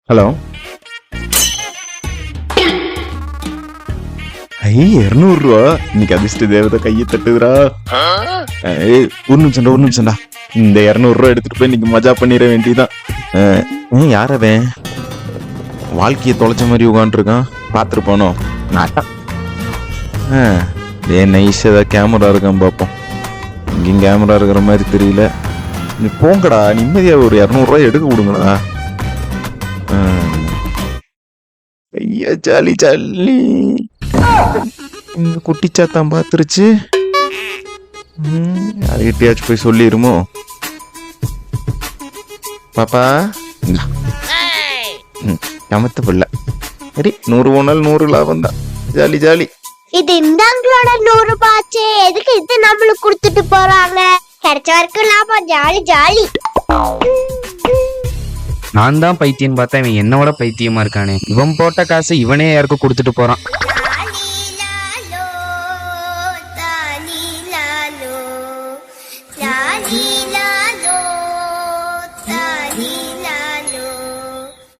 Hello. ஐ 200 ரூபா. இன்னைக்கு அதிர்ஷ்ட தேவதை கையை தட்டுதுரா. ஒரு நிமிஷம்டா. இந்த 200 ரூபா எடுத்துட்டு போய் இன்னைக்கு மஜா பண்ணிட வேண்டியதான். யார் அவன்? வாழ்க்கையை தொலைச்ச மாதிரி உட்காந்துருக்கான். பார்த்துருப்பானோ? நைஸ் ஏதாவது கேமரா இருக்கான்னு பார்ப்போம். இங்கேயும் கேமரா இருக்கிற மாதிரி தெரியல. நீ போங்கடா, நிம்மதியா ஒரு 200 ரூபாய் எடுக்க கொடுங்கடா. ஐயா ஜாலி. இந்த குட்டிச்சாத்தான் பாத்துருச்சு. யார்கிட்டயாச்சும் போய் சொல்லிருமோ? பாப்பா நமத்து பிள்ள. சரி, 100 போனால் 100 லாபம் தான். ஜாலி. இது இந்தாங்களோட 100 ரூபாய்ச்சே. எதுக்கு இது நம்மளுக்கு கொடுத்துட்டு போறாங்க? கிடைச்ச வரைக்கும் லாபம். ஜாலி. நான் தான் பைத்தியம் பார்த்தா இவன் என்னோட பைத்தியமா இருக்கானே. இவன் போட்ட காசு இவனே யாருக்கும் கொடுத்துட்டு போறான்.